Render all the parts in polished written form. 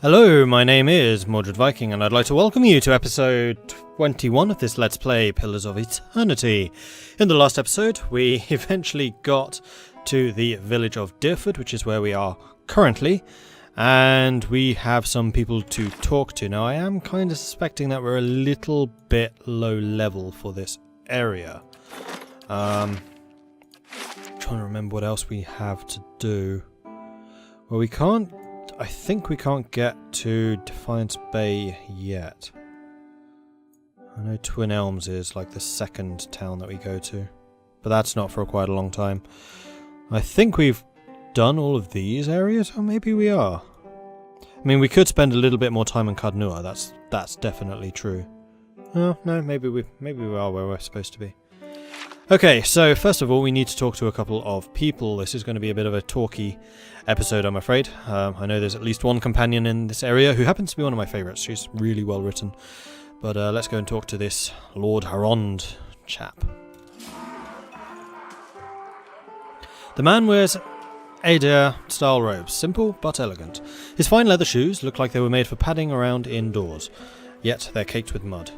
Hello, my name is Mordred Viking, and I'd like to welcome you to episode 21 of this Let's Play Pillars of Eternity. In the last episode, we eventually got to the village of Deerford, which is where we are currently, and we have some people to talk to. Now, I am kind of suspecting that we're a little bit low level for this area. Trying to remember what else we have to do. Well, I think we can't get to Defiance Bay yet. I know Twin Elms is like the second town that we go to, but that's not for quite a long time. I think we've done all of these areas, or maybe we are. I mean, we could spend a little bit more time in Cardnua, that's definitely true. Oh, no, maybe we are where we're supposed to be. Okay, so first of all, we need to talk to a couple of people. This is going to be a bit of a talky episode, I'm afraid. I know there's at least one companion in this area who happens to be one of my favourites. She's really well written. But let's go and talk to this Lord Harond chap. The man wears Adair-style robes, simple but elegant. His fine leather shoes look like they were made for padding around indoors, yet they're caked with mud.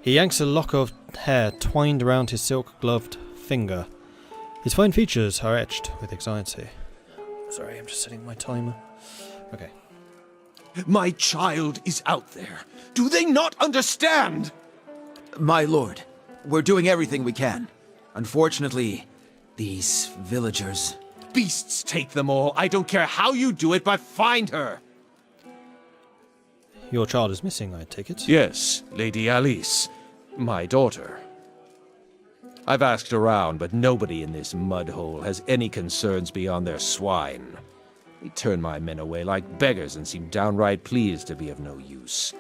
He yanks a lock of hair twined around his silk-gloved finger. His fine features are etched with anxiety. Sorry, I'm just setting my timer. Okay. My child is out there. Do they not understand? My lord, we're doing everything we can. Unfortunately, these villagers... Beasts take them all. I don't care how you do it, but find her. Your child is missing, I take it? Yes, Lady Alice, my daughter. I've asked around, but nobody in this mudhole has any concerns beyond their swine. They turn my men away like beggars and seem downright pleased to be of no use.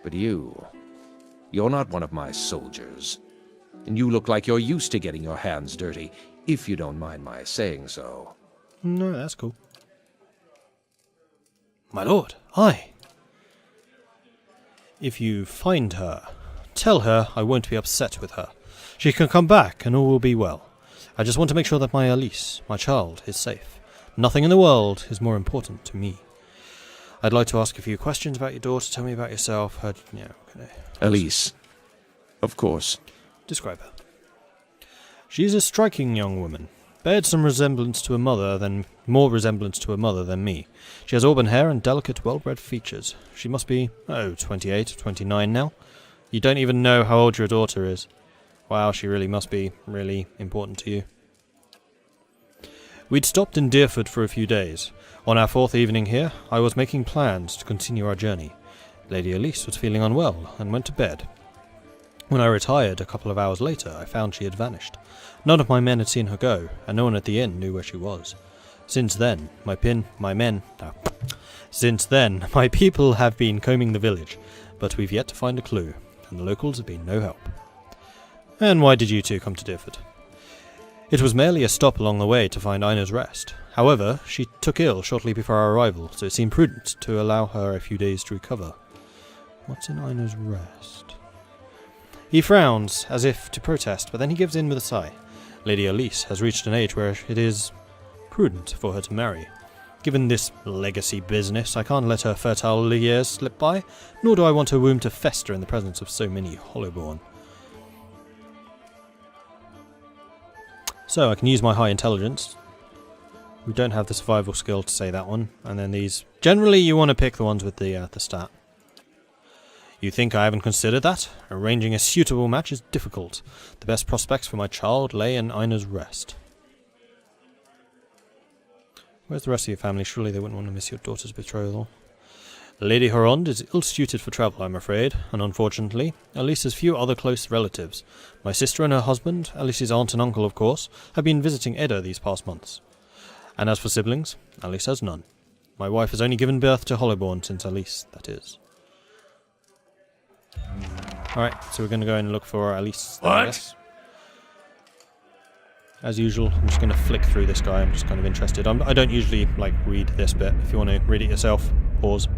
But you're not one of my soldiers. And you look like you're used to getting your hands dirty, if you don't mind my saying so. No, that's cool. My lord, aye. If you find her, tell her I won't be upset with her. She can come back and all will be well. I just want to make sure that my Alice, my child, is safe. Nothing in the world is more important to me. I'd like to ask a few questions about your daughter. Tell me about yourself. Alice. Of course. Describe her. She is a striking young woman. Bears some resemblance to more resemblance to a mother than me. She has auburn hair and delicate, well-bred features. She must be, 28 or 29 now. You don't even know how old your daughter is. Wow, she really must be really important to you. We'd stopped in Deerford for a few days. On our fourth evening here, I was making plans to continue our journey. Lady Alice was feeling unwell and went to bed. When I retired a couple of hours later, I found she had vanished. None of my men had seen her go, and no one at the inn knew where she was. Since then, my people have been combing the village, but we've yet to find a clue, and the locals have been no help. And why did you two come to Deerford? It was merely a stop along the way to find Ina's Rest. However, she took ill shortly before our arrival, so it seemed prudent to allow her a few days to recover. What's in Ina's Rest? He frowns, as if to protest, but then he gives in with a sigh. Lady Alice has reached an age where it is prudent for her to marry. Given this legacy business, I can't let her fertile years slip by, nor do I want her womb to fester in the presence of so many hollowborn. So I can use my high intelligence. We don't have the survival skill to say that one. And then these... Generally, you want to pick the ones with the stat. You think I haven't considered that? Arranging a suitable match is difficult. The best prospects for my child lay in Ina's Rest. Where's the rest of your family? Surely they wouldn't want to miss your daughter's betrothal. Lady Harond is ill-suited for travel, I'm afraid, and unfortunately, Alice has few other close relatives. My sister and her husband, Alice's aunt and uncle, of course, have been visiting Edda these past months. And as for siblings, Alice has none. My wife has only given birth to Hollowborn since Alice, that is. Alright, so we're going to go and look for Alice. What? As usual, I'm just going to flick through this guy. I'm just kind of interested. I don't usually read this bit. If you want to read it yourself, pause.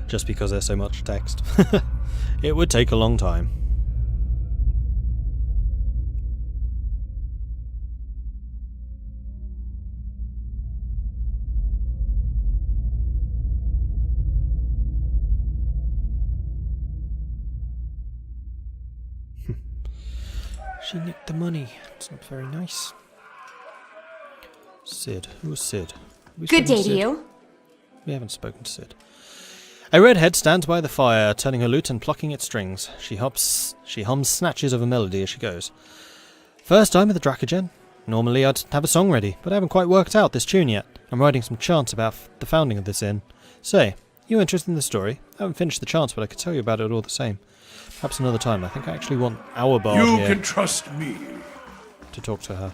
Just because there's so much text. It would take a long time. She nicked the money. It's not very nice. Sid. Who was Sid? Good day to you. We haven't spoken to Sid. A redhead stands by the fire, turning her lute and plucking its strings. She hums snatches of a melody as she goes. First time at the Dracogen. Normally I'd have a song ready, but I haven't quite worked out this tune yet. I'm writing some chants about the founding of this inn. Say, you interested in the story? I haven't finished the chants, but I could tell you about it all the same. Perhaps another time. I think I actually want our bard You here can trust me. to talk to her.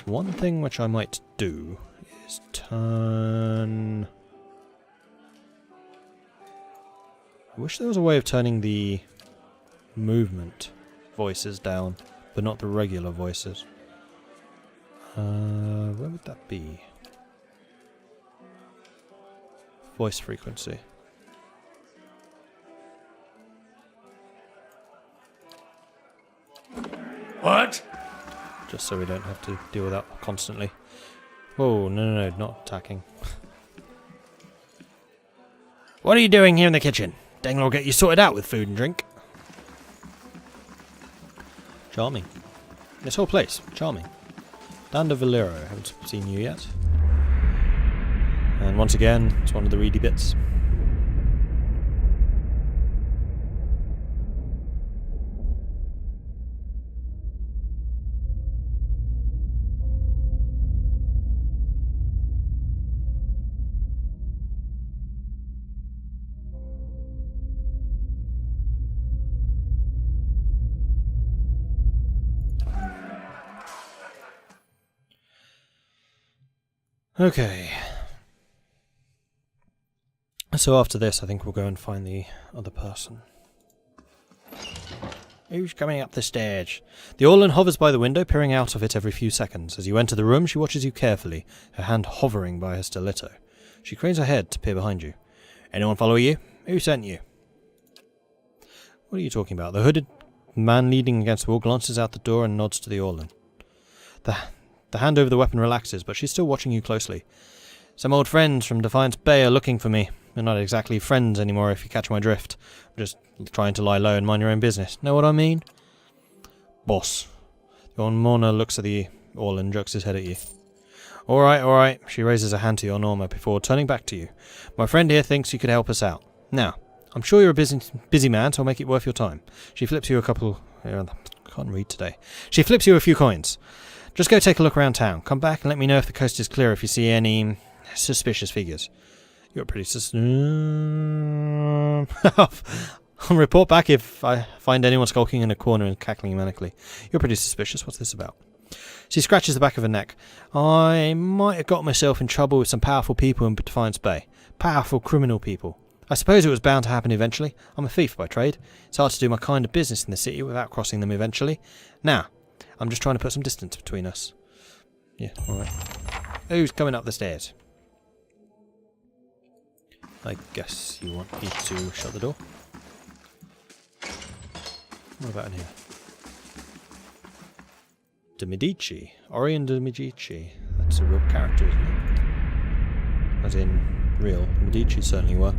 One thing which I might do is turn... I wish there was a way of turning the movement voices down, but not the regular voices. Where would that be? Voice frequency. What? Just so we don't have to deal with that constantly. Whoa, no, not attacking. What are you doing here in the kitchen? Dangler will get you sorted out with food and drink. Charming. This whole place, charming. Dan de Valero, haven't seen you yet. And once again, it's one of the reedy bits. Okay. So after this, I think we'll go and find the other person. Who's coming up the stairs? The Orlan hovers by the window, peering out of it every few seconds. As you enter the room, she watches you carefully, her hand hovering by her stiletto. She cranes her head to peer behind you. Anyone follow you? Who sent you? What are you talking about? The hooded man leaning against the wall glances out the door and nods to the Orlan. The hand over the weapon relaxes, but she's still watching you closely. Some old friends from Defiance Bay are looking for me. We're not exactly friends anymore, if you catch my drift. I'm just trying to lie low and mind your own business. Know what I mean? Boss. The Mourner looks at the Orlan and jerks his head at you. Alright. She raises a hand to your Norma before turning back to you. My friend here thinks you could help us out. Now, I'm sure you're a busy man, so I'll make it worth your time. She flips you a couple... I can't read today. She flips you a few coins. Just go take a look around town. Come back and let me know if the coast is clear if you see any suspicious figures. You're pretty I'll report back if I find anyone skulking in a corner and cackling manically. You're pretty suspicious. What's this about? She scratches the back of her neck. I might have got myself in trouble with some powerful people in Defiance Bay. Powerful criminal people. I suppose it was bound to happen eventually. I'm a thief by trade. It's hard to do my kind of business in the city without crossing them eventually. Now, I'm just trying to put some distance between us. Yeah, alright. Who's coming up the stairs? I guess you want me to shut the door. What about in here? De Medici. Orion de Medici. That's a real character, isn't it? As in, real. Medici certainly were.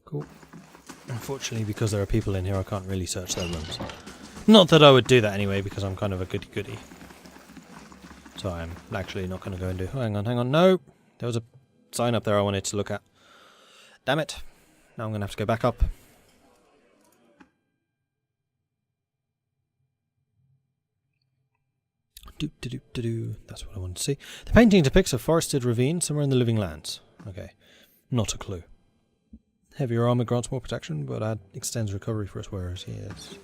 Cool. Unfortunately, because there are people in here, I can't really search their rooms. Not that I would do that anyway, because I'm kind of a goody-goody. So I'm actually not going to go and do... Hang on, no! There was a sign up there I wanted to look at. Damn it. Now I'm going to have to go back up. That's what I wanted to see. The painting depicts a forested ravine somewhere in the Living Lands. Okay. Not a clue. Heavier armour grants more protection, but extends recovery for its wearers. Yes.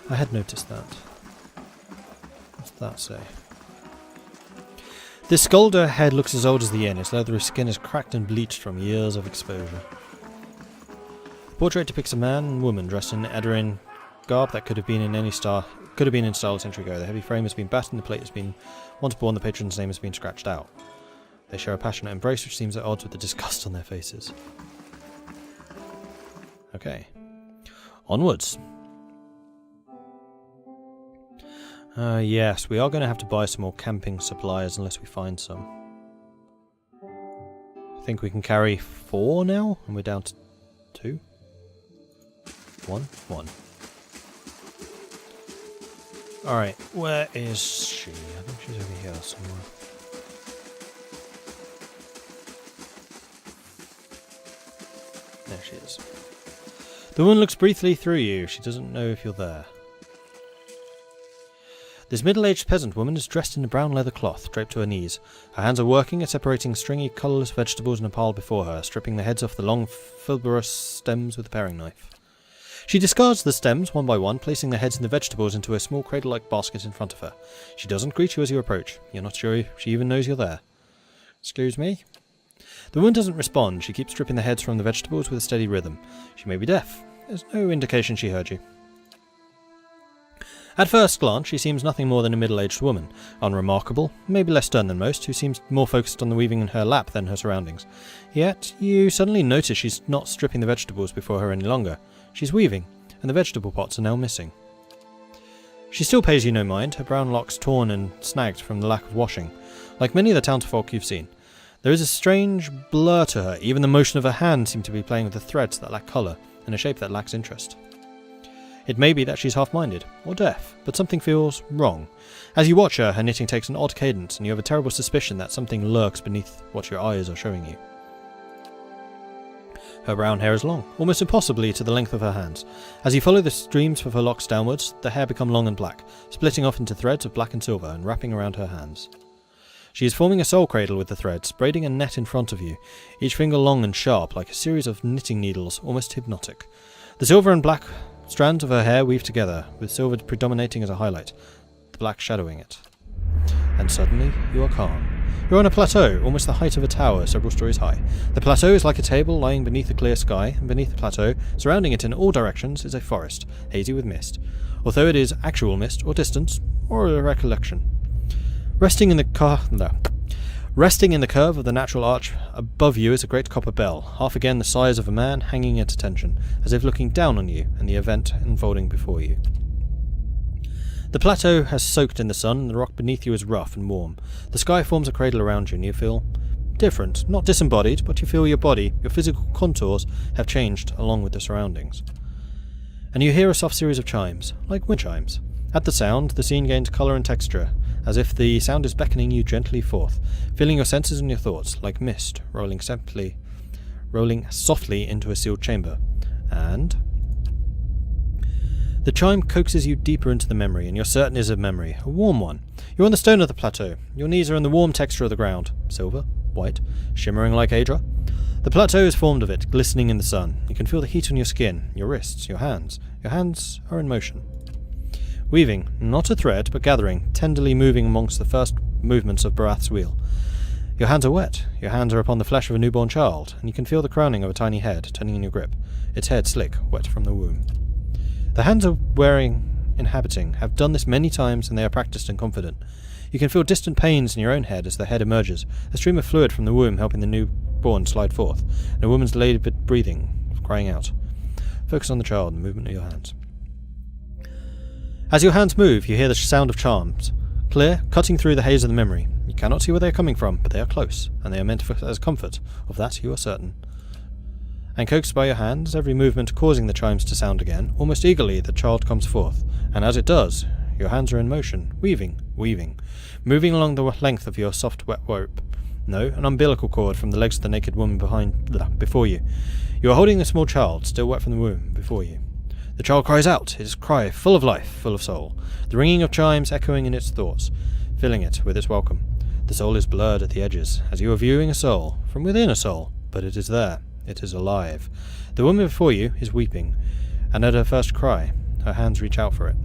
I had noticed that. What's that say? This sculptor head looks as old as the inn. Its leathery skin is cracked and bleached from years of exposure. The portrait depicts a man and woman dressed in Edarin garb that could have been in style a century ago. The heavy frame has been battered and the plate has been once born. The patron's name has been scratched out. They share a passionate embrace which seems at odds with the disgust on their faces. Okay. Onwards. Yes, we are going to have to buy some more camping supplies unless we find some. I think we can carry 4 now, and we're down to 2. 1. Alright, where is she? I think she's over here somewhere. There she is. The woman looks briefly through you. She doesn't know if you're there. This middle-aged peasant woman is dressed in a brown leather cloth, draped to her knees. Her hands are working at separating stringy, colourless vegetables in a pile before her, stripping the heads off the long, fibrous stems with a paring knife. She discards the stems one by one, placing the heads and the vegetables into a small cradle-like basket in front of her. She doesn't greet you as you approach. You're not sure she even knows you're there. Excuse me? The woman doesn't respond. She keeps stripping the heads from the vegetables with a steady rhythm. She may be deaf. There's no indication she heard you. At first glance, she seems nothing more than a middle-aged woman, unremarkable, maybe less stern than most, who seems more focused on the weaving in her lap than her surroundings. Yet, you suddenly notice she's not stripping the vegetables before her any longer. She's weaving, and the vegetable pots are now missing. She still pays you no mind, her brown locks torn and snagged from the lack of washing. Like many of the townsfolk you've seen, there is a strange blur to her. Even the motion of her hand seems to be playing with the threads that lack colour, and a shape that lacks interest. It may be that she's half-minded, or deaf, but something feels wrong. As you watch her, her knitting takes an odd cadence, and you have a terrible suspicion that something lurks beneath what your eyes are showing you. Her brown hair is long, almost impossibly to the length of her hands. As you follow the streams of her locks downwards, the hair becomes long and black, splitting off into threads of black and silver and wrapping around her hands. She is forming a soul cradle with the threads, braiding a net in front of you, each finger long and sharp, like a series of knitting needles, almost hypnotic. The silver and black strands of her hair weave together, with silver predominating as a highlight, the black shadowing it. And suddenly, you are calm. You're on a plateau, almost the height of a tower, several stories high. The plateau is like a table lying beneath a clear sky, and beneath the plateau, surrounding it in all directions, is a forest, hazy with mist. Although it is actual mist, or distance, or a recollection. Resting in the curve of the natural arch above you is a great copper bell, half again the size of a man hanging at attention, as if looking down on you and the event unfolding before you. The plateau has soaked in the sun, and the rock beneath you is rough and warm. The sky forms a cradle around you, and you feel different, not disembodied, but you feel your body, your physical contours, have changed along with the surroundings. And you hear a soft series of chimes, like wind chimes. At the sound, the scene gains colour and texture, as if the sound is beckoning you gently forth, filling your senses and your thoughts, like mist rolling softly into a sealed chamber. And the chime coaxes you deeper into the memory, and you're certain it is a memory, a warm one. You're on the stone of the plateau. Your knees are in the warm texture of the ground, silver, white, shimmering like Adra. The plateau is formed of it, glistening in the sun. You can feel the heat on your skin, your wrists, your hands. Your hands are in motion. Weaving, not a thread, but gathering, tenderly moving amongst the first movements of Barath's wheel. Your hands are wet. Your hands are upon the flesh of a newborn child, and you can feel the crowning of a tiny head turning in your grip, its head slick, wet from the womb. The hands are inhabiting, have done this many times, and they are practiced and confident. You can feel distant pains in your own head as the head emerges, a stream of fluid from the womb helping the newborn slide forth, and a woman's laboured breathing, crying out. Focus on the child and the movement of your hands. As your hands move, you hear the sound of chimes, clear, cutting through the haze of the memory. You cannot see where they are coming from, but they are close, and they are meant as comfort. Of that you are certain. And coaxed by your hands, every movement causing the chimes to sound again, almost eagerly the child comes forth, and as it does, your hands are in motion, weaving, moving along the length of your soft wet rope. No, an umbilical cord from the legs of the naked woman before you. You are holding a small child, still wet from the womb, before you. The child cries out, its cry full of life, full of soul, the ringing of chimes echoing in its thoughts, filling it with its welcome. The soul is blurred at the edges, as you are viewing a soul, from within a soul, but it is there, it is alive. The woman before you is weeping, and at her first cry, her hands reach out for it.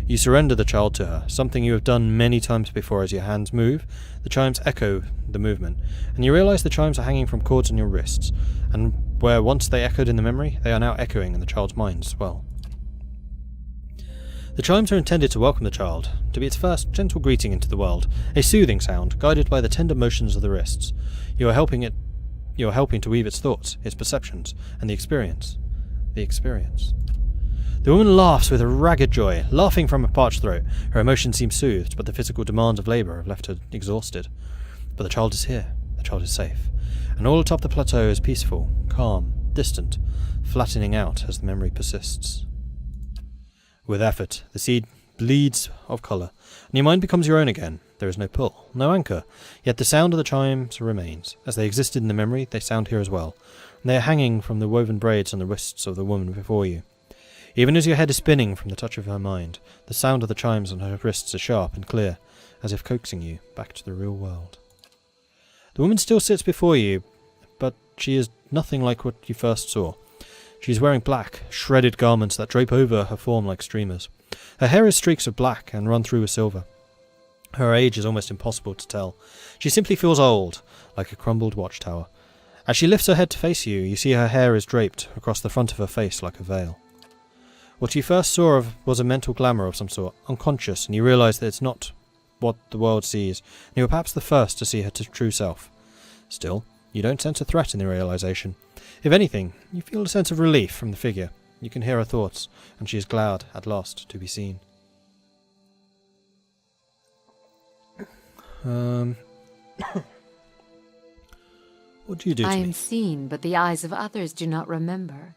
You surrender the child to her, something you have done many times before. As your hands move, the chimes echo the movement, and you realise the chimes are hanging from cords on your wrists, and where once they echoed in the memory, they are now echoing in the child's mind as well. The chimes are intended to welcome the child, to be its first gentle greeting into the world, a soothing sound, guided by the tender motions of the wrists. You are helping to weave its thoughts, its perceptions, and the experience. The woman laughs with a ragged joy, laughing from a parched throat. Her emotions seem soothed, but the physical demands of labour have left her exhausted. But the child is here. The child is safe. And all atop the plateau is peaceful, calm, distant, flattening out as the memory persists. With effort, the seed bleeds of colour, and your mind becomes your own again. There is no pull, no anchor, yet the sound of the chimes remains. As they existed in the memory, they sound here as well, and they are hanging from the woven braids on the wrists of the woman before you. Even as your head is spinning from the touch of her mind, the sound of the chimes on her wrists is sharp and clear, as if coaxing you back to the real world. The woman still sits before you, but she is nothing like what you first saw. She is wearing black, shredded garments that drape over her form like streamers. Her hair is streaks of black and run through with silver. Her age is almost impossible to tell. She simply feels old, like a crumbled watchtower. As she lifts her head to face you, you see her hair is draped across the front of her face like a veil. What you first saw was a mental glamour of some sort, unconscious, and you realise that it's not what the world sees, and you were perhaps the first to see her true self. Still, you don't sense a threat in the realisation. If anything, you feel a sense of relief from the figure. You can hear her thoughts, and she is glad, at last, to be seen. What do you do to me? I am seen, but the eyes of others do not remember.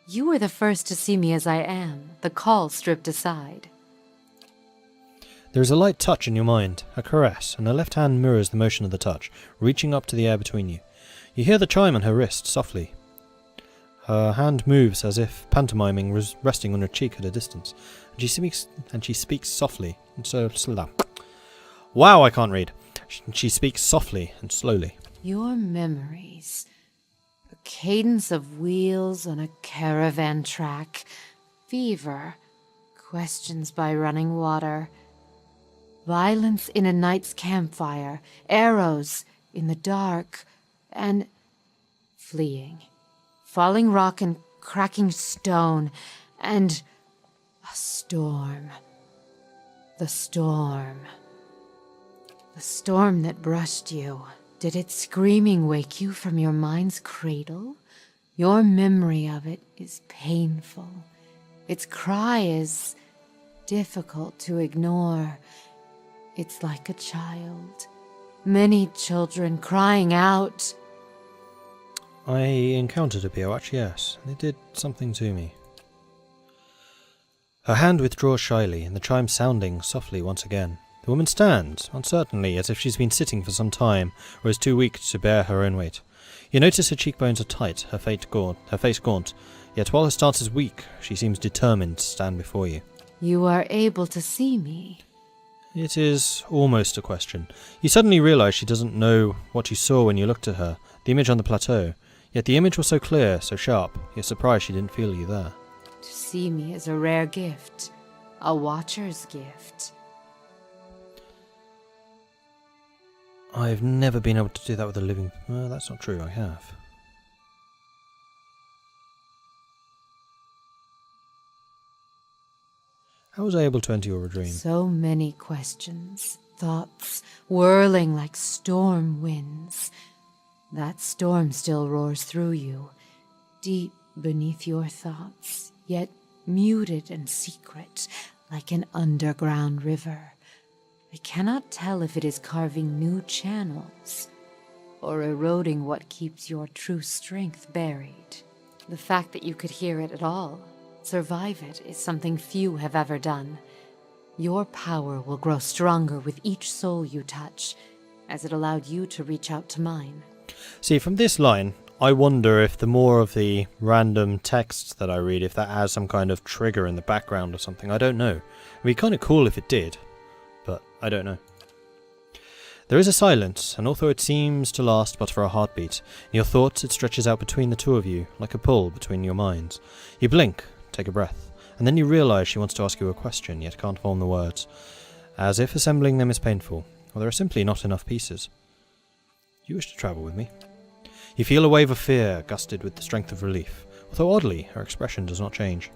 You were the first to see me as I am, the call stripped aside. There is a light touch in your mind, a caress, and her left hand mirrors the motion of the touch, reaching up to the air between you. You hear the chime on her wrist, softly. Her hand moves as if pantomiming, resting on her cheek at a distance, and she speaks softly and so slow. Wow, I can't read. She speaks softly and slowly. Your memories. A cadence of wheels on a caravan track. Fever. Questions by running water. Violence in a night's campfire. Arrows in the dark. And fleeing. Falling rock and cracking stone. And a storm. The storm. The storm that brushed you. Did its screaming wake you from your mind's cradle? Your memory of it is painful. Its cry is difficult to ignore. It's like a child. Many children crying out. I encountered a Biowatch, yes, and it did something to me. Her hand withdraws shyly, and the chime sounding softly once again. The woman stands, uncertainly, as if she's been sitting for some time, or is too weak to bear her own weight. You notice her cheekbones are tight, her face gaunt, yet while her stance is weak, she seems determined to stand before you. You are able to see me. It is almost a question. You suddenly realise she doesn't know what you saw when you looked at her, the image on the plateau, yet the image was so clear, so sharp, you're surprised she didn't feel you there. To see me is a rare gift, a watcher's gift. I've never been able to do that with a living... Well, that's not true, I have. How was I able to enter your dream? So many questions, thoughts, whirling like storm winds. That storm still roars through you, deep beneath your thoughts, yet muted and secret, like an underground river. I cannot tell if it is carving new channels or eroding what keeps your true strength buried. The fact that you could hear it at all, survive it, is something few have ever done. Your power will grow stronger with each soul you touch, as it allowed you to reach out to mine. See, from this line, I wonder if the more of the random texts that I read, if that has some kind of trigger in the background or something. I don't know. It'd be kind of cool if it did. But I don't know. There is a silence, and although it seems to last but for a heartbeat, in your thoughts it stretches out between the two of you, like a pull between your minds. You blink, take a breath, and then you realise she wants to ask you a question, yet can't form the words, as if assembling them is painful, or there are simply not enough pieces. You wish to travel with me? You feel a wave of fear, gusted with the strength of relief, although oddly, her expression does not change.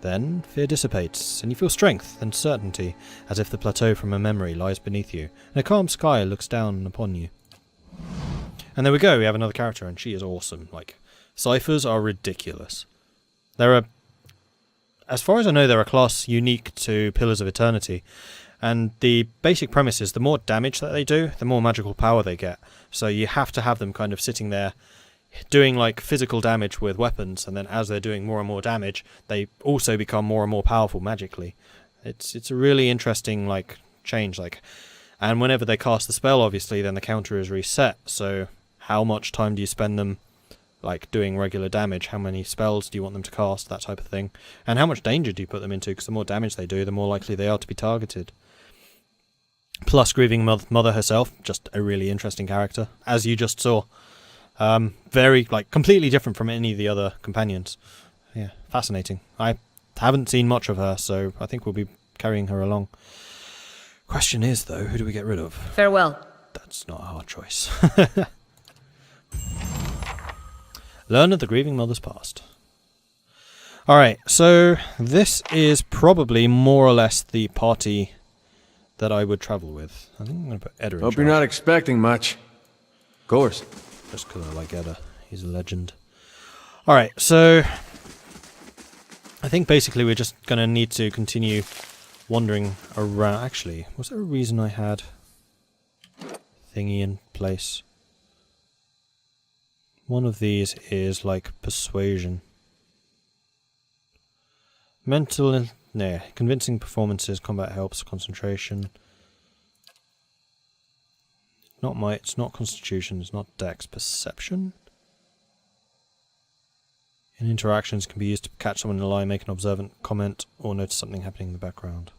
Then, fear dissipates, and you feel strength and certainty, as if the plateau from a memory lies beneath you, and a calm sky looks down upon you. And there we go, we have another character, and she is awesome. Like, ciphers are ridiculous. As far as I know, they're a class unique to Pillars of Eternity, and the basic premise is the more damage that they do, the more magical power they get. So you have to have them kind of sitting there doing like physical damage with weapons, and then as they're doing more and more damage, they also become more and more powerful magically. It's a really interesting like change, and whenever they cast the spell, obviously, then the counter is reset. So how much time do you spend them like doing regular damage? How many spells do you want them to cast? That type of thing. And how much danger do you put them into? Because the more damage they do, the more likely they are to be targeted. Plus, Grieving Mother herself, just a really interesting character, as you just saw. Very, like, completely different from any of the other companions. Yeah, fascinating. I haven't seen much of her, so I think we'll be carrying her along. Question is, though, who do we get rid of? Farewell. That's not a hard choice. Learn of the Grieving Mother's past. Alright, so this is probably more or less the party that I would travel with. I think I'm going to put Edda in Hope you're not expecting much. Of course. Just because I like Edda. He's a legend. Alright, so I think basically we're just going to need to continue wandering around. Actually, was there a reason I had thingy in place? One of these is like persuasion. Convincing performances, combat helps, concentration. Not might, it's not constitution, it's not dex, perception. In interactions can be used to catch someone in a lie, make an observant comment, or notice something happening in the background.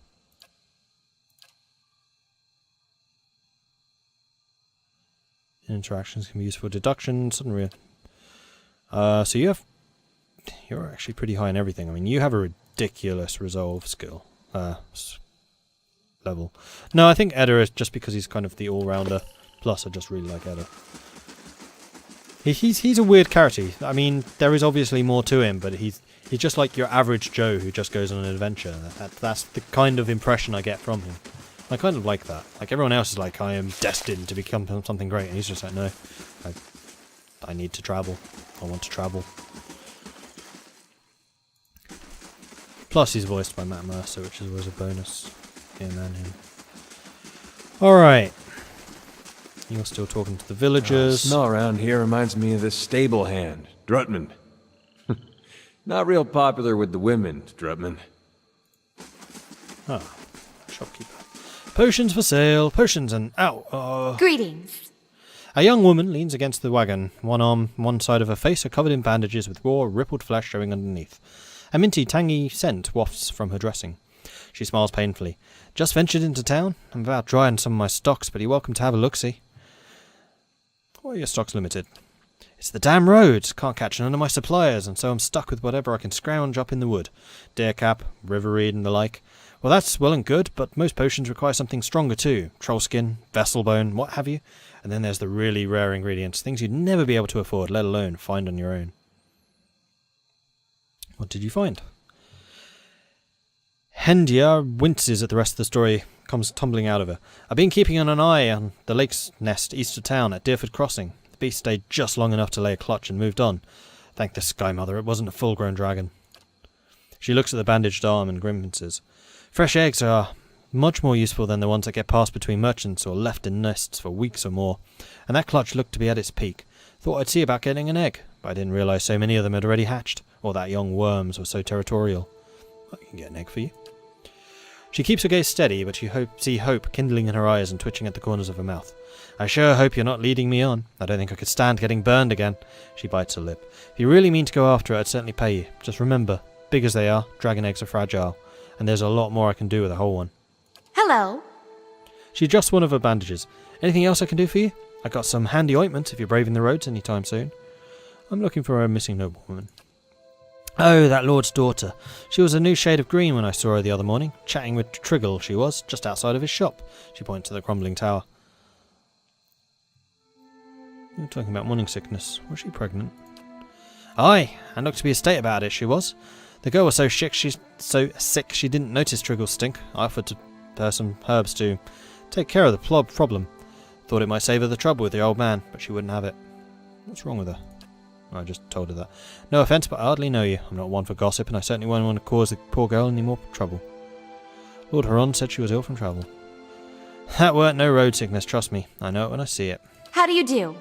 In interactions can be used for deduction, sudden so you're actually pretty high in everything. I mean, you have a ridiculous resolve skill level. No, I think Edda is just because he's kind of the all-rounder. Plus, I just really like Edda. He's a weird character. I mean, there is obviously more to him, but he's just like your average Joe who just goes on an adventure. That's the kind of impression I get from him. I kind of like that. Like, everyone else is like, I am destined to become something great, and he's just like, no, I need to travel. I want to travel. Plus, he's voiced by Matt Mercer, which is always a bonus. Him and him. Alright. You're still talking to the villagers. The smell around here reminds me of this stable hand, Drutman. Not real popular with the women, Drutman. Ah, shopkeeper. Potions for sale. Potions and... Ow! Greetings. A young woman leans against the wagon. One arm, one side of her face are covered in bandages with raw, rippled flesh showing underneath. A minty, tangy scent wafts from her dressing. She smiles painfully. Just ventured into town. I'm about drying some of my stocks, but you're welcome to have a look-see. Why are your stocks limited? It's the damn roads. Can't catch none of my suppliers, and so I'm stuck with whatever I can scrounge up in the wood. Deercap, river reed, and the like. Well, that's well and good, but most potions require something stronger too. Troll skin, vessel bone, what have you. And then there's the really rare ingredients, things you'd never be able to afford, let alone find on your own. What did you find? Hendia winces at the rest of the story, comes tumbling out of her. I've been keeping an eye on the lake's nest east of town at Deerford Crossing. The beast stayed just long enough to lay a clutch and moved on. Thank the Sky Mother, it wasn't a full-grown dragon. She looks at the bandaged arm and grimaces. Fresh eggs are much more useful than the ones that get passed between merchants or left in nests for weeks or more, and that clutch looked to be at its peak. Thought I'd see about getting an egg, but I didn't realise so many of them had already hatched, or that young worms were so territorial. I can get an egg for you. She keeps her gaze steady, but you see hope kindling in her eyes and twitching at the corners of her mouth. I sure hope you're not leading me on. I don't think I could stand getting burned again. She bites her lip. If you really mean to go after it, I'd certainly pay you. Just remember, big as they are, dragon eggs are fragile, and there's a lot more I can do with a whole one. Hello. She adjusts one of her bandages. Anything else I can do for you? I got some handy ointment if you're braving the roads anytime soon. I'm looking for a missing noblewoman. Oh, that lord's daughter. She was a new shade of green when I saw her the other morning, chatting with Triggle she was, just outside of his shop. She pointed to the crumbling tower. You're talking about morning sickness. Was she pregnant? Aye, and looked to be a state about it, she was. The girl was so sick she didn't notice Triggle's stink. I offered her some herbs to take care of the problem. Thought it might save her the trouble with the old man, but she wouldn't have it. What's wrong with her? I just told her that. No offence, but I hardly know you. I'm not one for gossip, and I certainly won't want to cause the poor girl any more trouble. Lord Huron said she was ill from travel. That weren't no road sickness, trust me. I know it when I see it. How do you do?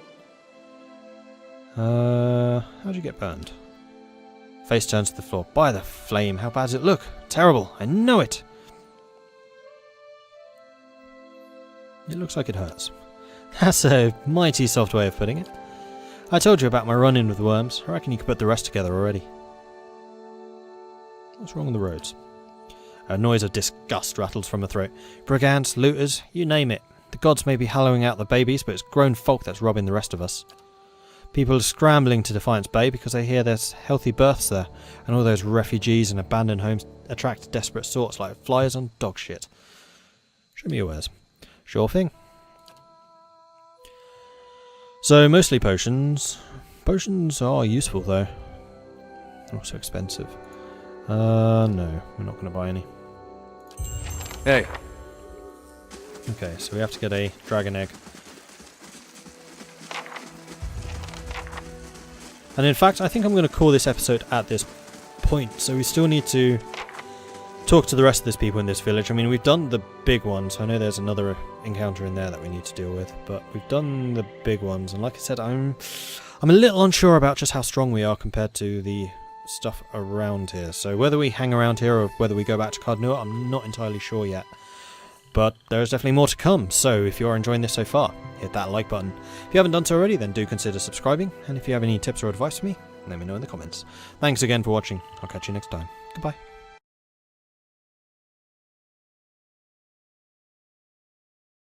How'd you get burned? Face turns to the floor. By the flame, how bad does it look? Terrible, I know it! It looks like it hurts. That's a mighty soft way of putting it. I told you about my run-in with worms. I reckon you could put the rest together already. What's wrong with the roads? A noise of disgust rattles from her throat. Brigands, looters, you name it. The gods may be hallowing out the babies, but it's grown folk that's robbing the rest of us. People are scrambling to Defiance Bay because they hear there's healthy births there, and all those refugees and abandoned homes attract desperate sorts like flies on dog shit. Show me your wares. Sure thing. So, mostly potions. Potions are useful, though. Also expensive. No, we're not going to buy any. Hey. Okay, so we have to get a dragon egg. And in fact, I think I'm going to call this episode at this point. So we still need to talk to the rest of these people in this village. I mean, we've done the big ones. I know there's another encounter in there that we need to deal with, but we've done the big ones. And like I said, I'm a little unsure about just how strong we are compared to the stuff around here. So whether we hang around here or whether we go back to Cardnua, I'm not entirely sure yet. But there's definitely more to come. So if you're enjoying this so far, hit that like button. If you haven't done so already, then do consider subscribing. And if you have any tips or advice for me, let me know in the comments. Thanks again for watching. I'll catch you next time. Goodbye.